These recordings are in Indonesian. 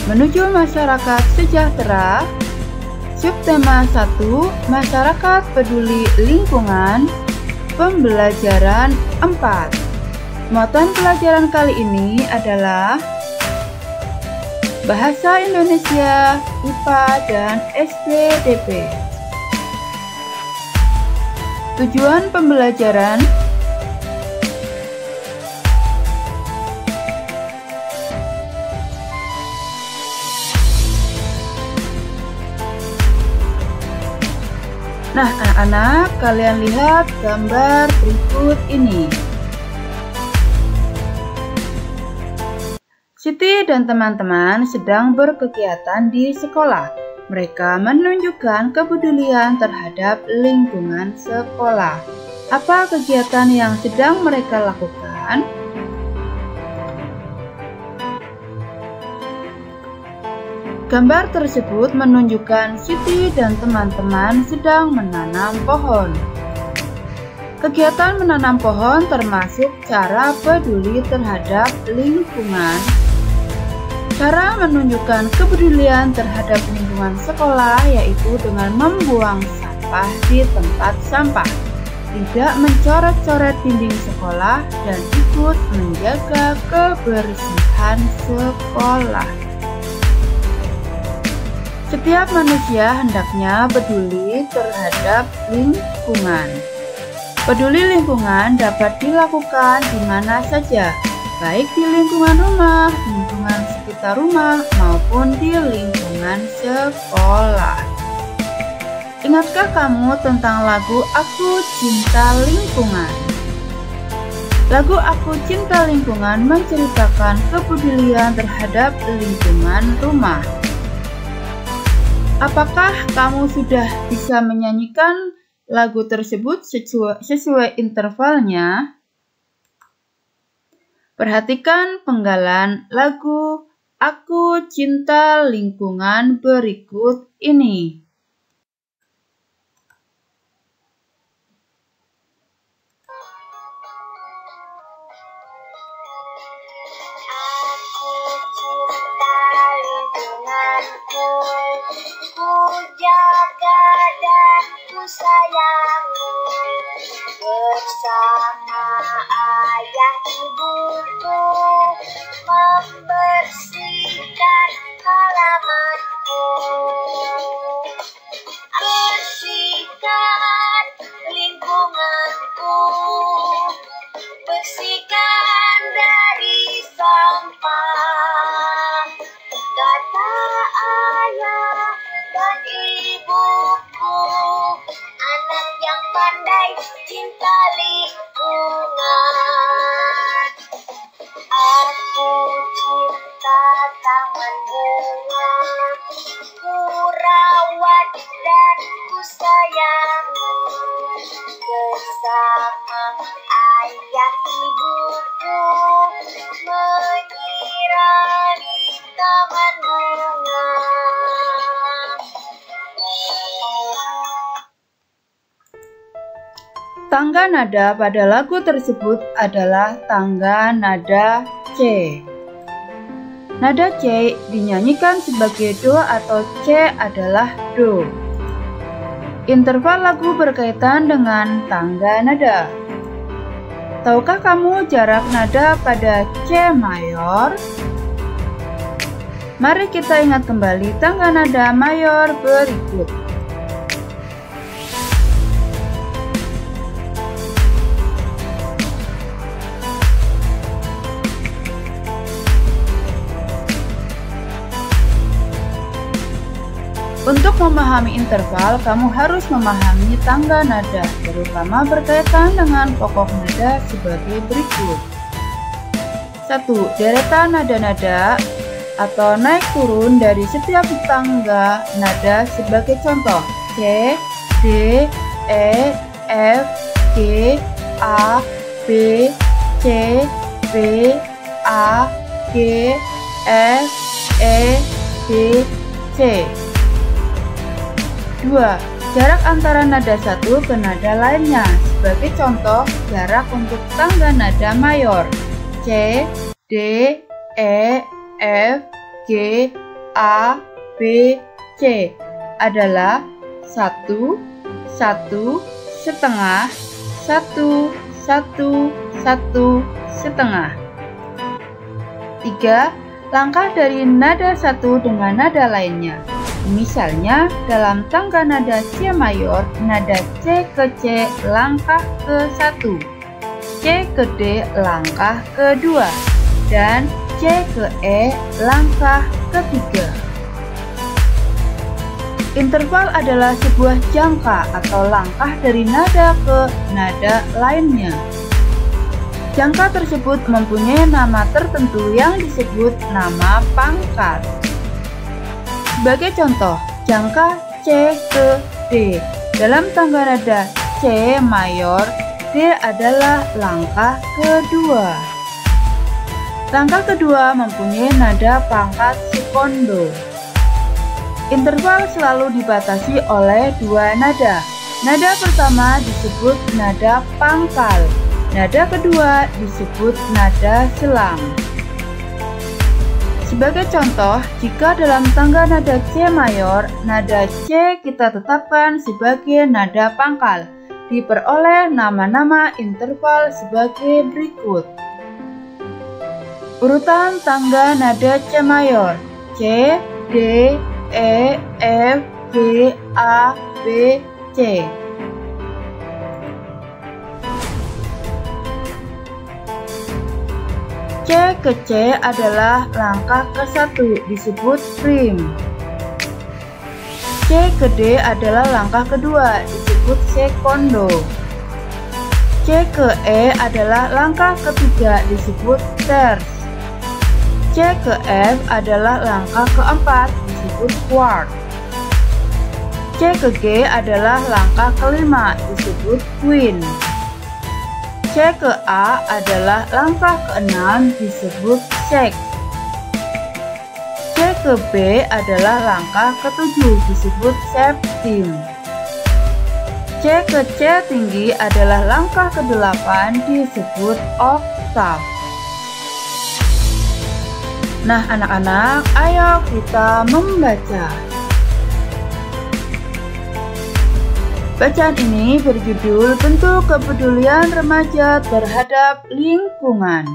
Menuju masyarakat sejahtera. Subtema 1, Masyarakat Peduli Lingkungan. Pembelajaran 4. Muatan pelajaran kali ini adalah Bahasa Indonesia, IPA, dan SPDP. Tujuan pembelajaran: nah, anak-anak, kalian lihat gambar berikut ini. Siti dan teman-teman sedang berkegiatan di sekolah. Mereka menunjukkan kepedulian terhadap lingkungan sekolah. Apa kegiatan yang sedang mereka lakukan? Gambar tersebut menunjukkan Siti dan teman-teman sedang menanam pohon. Kegiatan menanam pohon termasuk cara peduli terhadap lingkungan. Cara menunjukkan kepedulian terhadap lingkungan sekolah yaitu dengan membuang sampah di tempat sampah, tidak mencoret-coret dinding sekolah, dan ikut menjaga kebersihan sekolah. Setiap manusia hendaknya peduli terhadap lingkungan. Peduli lingkungan dapat dilakukan di mana saja, baik di lingkungan rumah, lingkungan sekitar rumah, maupun di lingkungan sekolah. Ingatkah kamu tentang lagu Aku Cinta Lingkungan? Lagu Aku Cinta Lingkungan menceritakan kepedulian terhadap lingkungan rumah. Apakah kamu sudah bisa menyanyikan lagu tersebut sesuai intervalnya? Perhatikan penggalan lagu Aku Cinta Lingkungan berikut ini. Aku cinta lingkunganku, ku jaga dan ku sayangi. Bersama ayah ibuku membersihkan halamanku. Bersihkan lingkunganku, bersihkan dari sampah. Kata ayah dan ibuku, anak yang pandai cinta lingkungan. Aku cinta taman bunga, ku rawat dan ku sayangi. Bersama ayah ibuku menyirami taman bunga. Tangga nada pada lagu tersebut adalah tangga nada C. Nada C dinyanyikan sebagai Do atau C adalah Do. Interval lagu berkaitan dengan tangga nada. Tahukah kamu jarak nada pada C mayor? Mari kita ingat kembali tangga nada mayor berikut. Untuk memahami interval, kamu harus memahami tangga nada, terutama berkaitan dengan pokok nada sebagai berikut. 1. Deretan nada-nada atau naik turun dari setiap tangga nada sebagai contoh: C, D, E, F, G, A, B, C, B, A, G, F, E, D, C. 2. Jarak antara nada satu ke nada lainnya. Sebagai contoh, jarak untuk tangga nada mayor C, D, E, F, G, A, B, C adalah 1, 1, setengah, 1, 1, 1, setengah. 3. Langkah dari nada satu dengan nada lainnya. Misalnya, dalam tangga nada C mayor, nada C ke C langkah ke 1, C ke D langkah ke-2, dan C ke E langkah ke-3. Interval adalah sebuah jangka atau langkah dari nada ke nada lainnya. Jangka tersebut mempunyai nama tertentu yang disebut nama pangkat. Sebagai contoh, jangka C ke D dalam tangga nada C mayor, D adalah langkah kedua. Langkah kedua mempunyai nada pangkat sekondo. Interval selalu dibatasi oleh dua nada. Nada pertama disebut nada pangkal, nada kedua disebut nada selang. Sebagai contoh, jika dalam tangga nada C mayor, nada C kita tetapkan sebagai nada pangkal, diperoleh nama-nama interval sebagai berikut. Urutan tangga nada C mayor: C, D, E, F, G, A, B, C. C ke C adalah langkah ke-1 disebut prim. C ke D adalah langkah kedua disebut sekondo. C ke E adalah langkah ketiga disebut terce. C ke F adalah langkah keempat disebut quart. C ke G adalah langkah kelima disebut quint. C ke A adalah langkah ke-6 disebut sek. C ke B adalah langkah ke-7 disebut septim. C ke C tinggi adalah langkah ke-8 disebut oktav. Nah anak-anak, ayo kita membaca. Bacaan ini berjudul Bentuk Kepedulian Remaja Terhadap Lingkungan.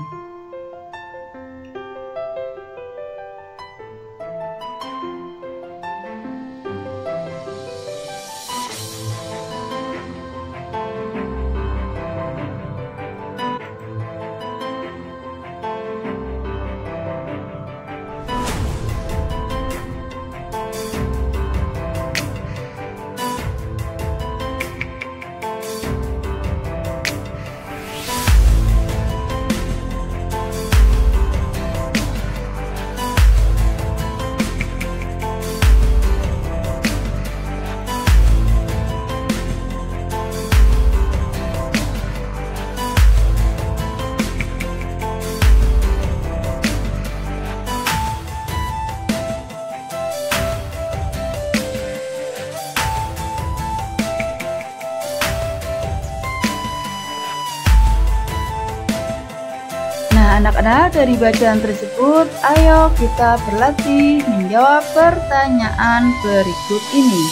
Anak-anak, dari bacaan tersebut, ayo kita berlatih menjawab pertanyaan berikut ini.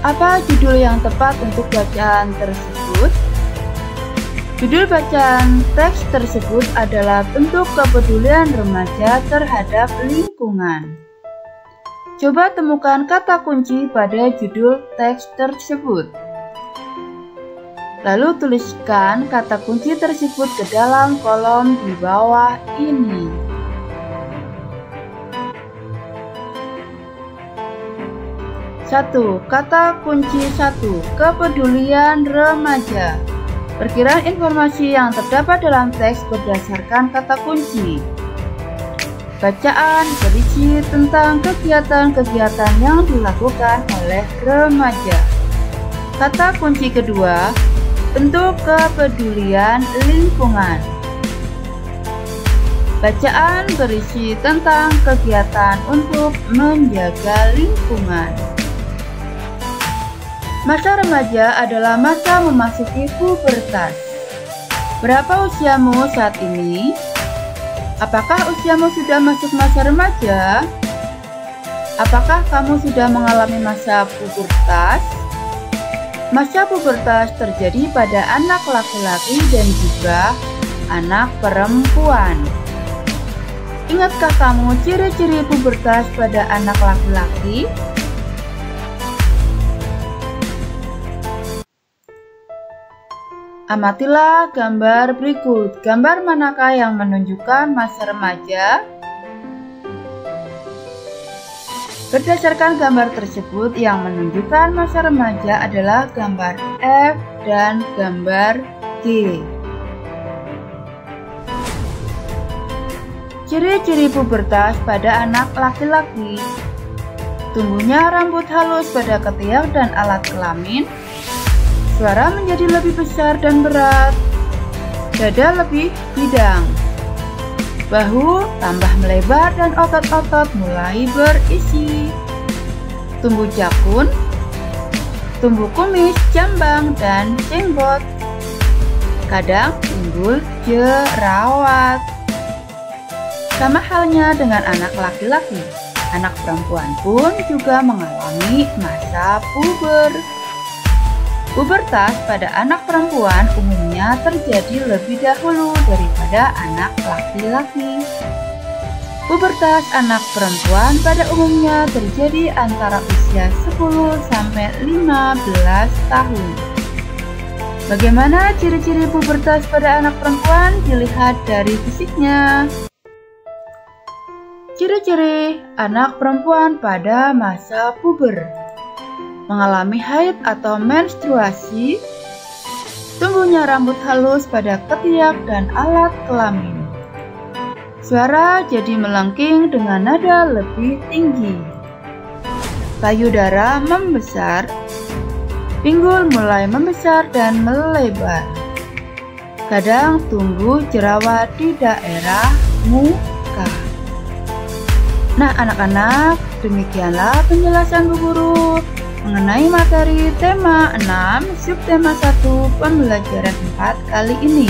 Apa judul yang tepat untuk bacaan tersebut? Judul bacaan teks tersebut adalah Bentuk Kepedulian Remaja Terhadap Lingkungan. Coba temukan kata kunci pada judul teks tersebut. Lalu tuliskan kata kunci tersebut ke dalam kolom di bawah ini. Satu, kata kunci 1, kepedulian remaja. Perkiraan informasi yang terdapat dalam teks berdasarkan kata kunci. Bacaan berisi tentang kegiatan-kegiatan yang dilakukan oleh remaja. Kata kunci kedua, bentuk kepedulian lingkungan. Bacaan berisi tentang kegiatan untuk menjaga lingkungan. Masa remaja adalah masa memasuki pubertas. Berapa usiamu saat ini? Apakah usiamu sudah masuk masa remaja? Apakah kamu sudah mengalami masa pubertas? Masa pubertas terjadi pada anak laki-laki dan juga anak perempuan. Ingatkah kamu ciri-ciri pubertas pada anak laki-laki? Amatilah gambar berikut. Gambar manakah yang menunjukkan masa remaja? Berdasarkan gambar tersebut, yang menunjukkan masa remaja adalah gambar F dan gambar G. Ciri-ciri pubertas pada anak laki-laki: tumbuhnya rambut halus pada ketiak dan alat kelamin, suara menjadi lebih besar dan berat, dada lebih bidang, bahu tambah melebar dan otot-otot mulai berisi, tumbuh jakun, tumbuh kumis, jambang, dan jenggot, kadang timbul jerawat. Sama halnya dengan anak laki-laki, anak perempuan pun juga mengalami masa puber. Pubertas pada anak perempuan umumnya terjadi lebih dahulu daripada anak laki-laki. Pubertas anak perempuan pada umumnya terjadi antara usia 10 sampai 15 tahun. Bagaimana ciri-ciri pubertas pada anak perempuan? Dilihat dari fisiknya. Ciri-ciri anak perempuan pada masa puber: mengalami haid atau menstruasi, tumbuhnya rambut halus pada ketiak dan alat kelamin, suara jadi melengking dengan nada lebih tinggi, payudara membesar, pinggul mulai membesar dan melebar, kadang tumbuh jerawat di daerah muka. Nah anak-anak, demikianlah penjelasan Bu Guru mengenai materi tema 6 subtema 1 pembelajaran 4 kali ini.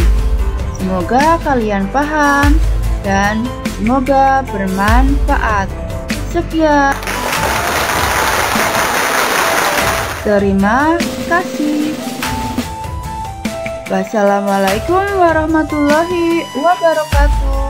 Semoga kalian paham dan semoga bermanfaat. Sekian. Terima kasih. Wassalamualaikum warahmatullahi wabarakatuh.